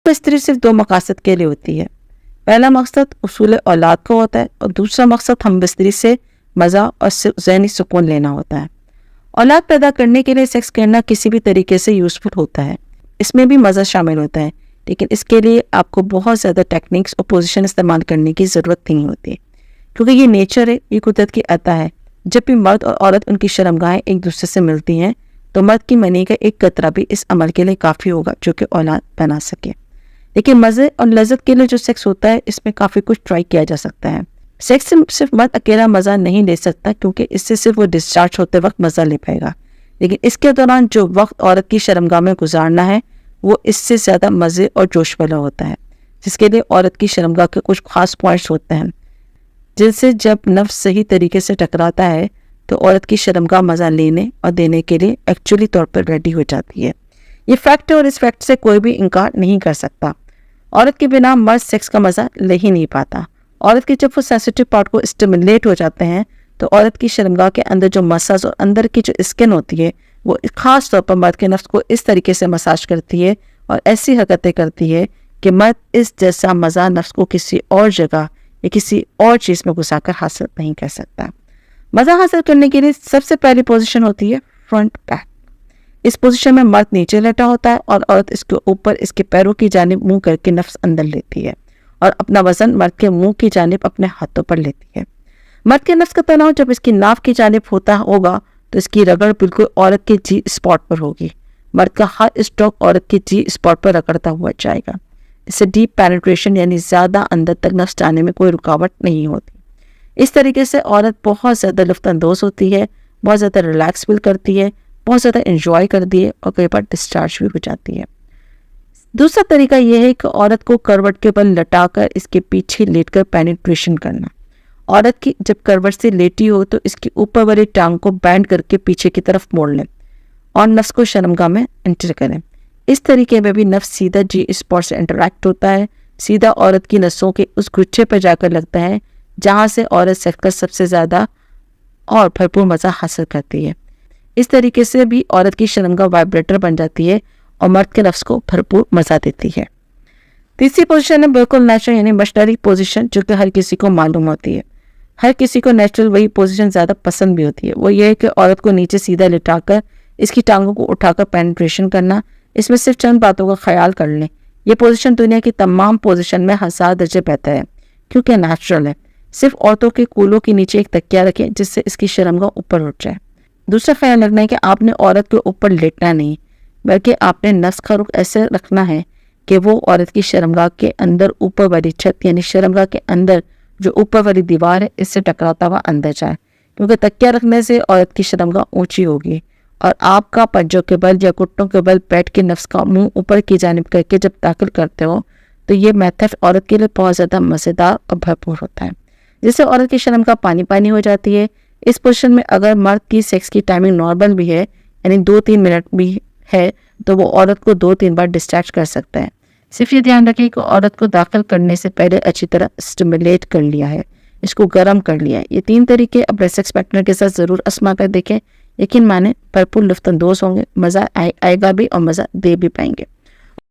स्त्री सिर्फ दो मकसद के लिए होती है। पहला मकसद उसूल औलाद का होता है और दूसरा मकसद हम बिस्तरी से मज़ा और ज़हनी सुकून लेना होता है। औलाद पैदा करने के लिए सेक्स करना किसी भी तरीके से यूज़फुल होता है, इसमें भी मज़ा शामिल होता है, लेकिन इसके लिए आपको बहुत ज़्यादा टेक्निक्स और पोजीशन इस्तेमाल करने की ज़रूरत नहीं होती, क्योंकि ये नेचर है, ये कुदरत की अता है। जब भी मर्द और औरत उनकी शर्मगाहें एक दूसरे से मिलती हैं तो मर्द की मनी का एक कतरा भी इस अमल के लिए काफ़ी होगा जो कि औलाद बना सके। लेकिन मज़े और लज्जत के लिए जो सेक्स होता है इसमें काफ़ी कुछ ट्राई किया जा सकता है। सेक्स से सिर्फ मर्द अकेला मज़ा नहीं ले सकता, क्योंकि इससे सिर्फ वो डिस्चार्ज होते वक्त मज़ा ले पाएगा, लेकिन इसके दौरान जो वक्त औरत की शर्मगाह में गुजारना है वो इससे ज़्यादा मज़े और जोश वाला होता है, जिसके लिए औरत की शर्मगाह के कुछ खास पॉइंट्स होते हैं जिनसे जब नफ्स सही तरीके से टकराता है तो औरत की शर्मगाह मज़ा लेने और देने के लिए एक्चुअली तौर पर रेडी हो जाती है। ये फैक्ट है और इस फैक्ट से कोई भी इनकार नहीं कर सकता। औरत के बिना मर्द सेक्स का मज़ा ले ही नहीं पाता। औरत के जब वो सेंसिटिव पार्ट को स्टिमुलेट हो जाते हैं तो औरत की शर्मगाह के अंदर जो मसाज और अंदर की जो स्किन होती है वो खास तौर पर मर्द के नफ्स को इस तरीके से मसाज करती है और ऐसी हरकतें करती है कि मर्द इस जैसा मज़ा नफ्स को किसी और जगह या किसी और चीज़ में घुसाकर हासिल नहीं कर सकता। मज़ा हासिल करने के लिए सबसे पहली पोजीशन होती है फ्रंट बैक। इस पोजीशन में मर्द नीचे लेटा होता है और औरत इसके ऊपर इसके पैरों की जानिब मुंह करके नफ्स अंदर लेती है और अपना वजन मर्द के मुंह की जानिब अपने हाथों पर लेती है। मर्द के नफ्स का तनाव जब इसकी नाव की जानिब होता होगा तो इसकी रगड़ बिल्कुल औरत के जी स्पॉट पर होगी। मर्द का हर स्ट्रोक औरत के जी स्पॉट पर रगड़ता हुआ जाएगा। इससे डीप पेनिट्रेशन यानी ज़्यादा अंदर तक नफ्स जाने में कोई रुकावट नहीं होती। इस तरीके से औरत बहुत ज़्यादा लुत्फ़अंदोज़ होती है, बहुत ज़्यादा रिलैक्स फील करती है, बहुत ज़्यादा एंजॉय करती है और कई बार डिस्चार्ज भी हो जाती है। दूसरा तरीका यह है कि औरत को करवट के बल लटाकर इसके पीछे लेटकर पेनिट्रेशन करना। औरत की जब करवट से लेटी हो तो इसकी ऊपर वाली टांग को बैंड करके पीछे की तरफ मोड़ लें और नफ्स को शर्मगाह में एंटर करें। इस तरीके में भी नफ्स सीधा जी स्पॉट से इंटरैक्ट होता है, सीधा औरत की नसों के उस गुच्छे पर जाकर लगता है जहाँ से औरत सेक्स का सबसे ज़्यादा और भरपूर मज़ा हासिल करती है। इस तरीके से भी औरत की शर्मगाह वाइब्रेटर बन जाती है और मर्द के नफ्स को भरपूर मज़ा देती है। तीसरी पोजीशन है बिल्कुल नेचुरल यानी मशनरी पोजीशन, जो कि हर किसी को मालूम होती है। हर किसी को नेचुरल वही पोजीशन ज़्यादा पसंद भी होती है। वो ये है कि औरत को नीचे सीधा लिटाकर इसकी टांगों को उठाकर पेनिट्रेशन करना। इसमें सिर्फ चंद बातों का ख्याल कर लें। ये पोजीशन दुनिया की तमाम पोजीशन में 1000 दर्जे बेहतर है, क्योंकि नेचुरल है। सिर्फ औरतों के कूलों के नीचे एक तकिया रखें जिससे इसकी शर्मगाह ऊपर उठ जाए। दूसरा ख्याल रखना है कि आपने औरत के ऊपर लेटना नहीं, बल्कि आपने नफ्स का रुख ऐसे रखना है कि वो औरत की शर्मगाह के अंदर ऊपर वाली छत यानी शर्मगाह के अंदर जो ऊपर वाली दीवार है इससे टकराता हुआ अंदर जाए, क्योंकि तकिया रखने से औरत की शर्मगाह ऊंची होगी और आपका पंजों के बल या घुटनों के बल बैठ के नफ्स का मुंह ऊपर की जानिब करके जब दाखिल करते हो तो ये मेथड औरत के लिए बहुत ज़्यादा मज़ेदार और भरपूर होता है, जिससे औरत की शर्मगाह पानी पानी हो जाती है। इस पोजीशन में अगर मर्द की सेक्स की टाइमिंग नॉर्मल भी है यानी 2-3 मिनट भी है तो वो औरत को 2-3 बार डिस्चार्ज कर सकता है। सिर्फ ये ध्यान रखें कि औरत को दाखिल करने से पहले अच्छी तरह स्टिमुलेट कर लिया है, इसको गर्म कर लिया है। ये 3 तरीके अपने सेक्स पार्टनर के साथ ज़रूर आजमा कर देखें। यकीन माने भरपूर लुत्फ़अंदोज़ होंगे, मज़ा आएगा भी और मज़ा दे भी पाएंगे।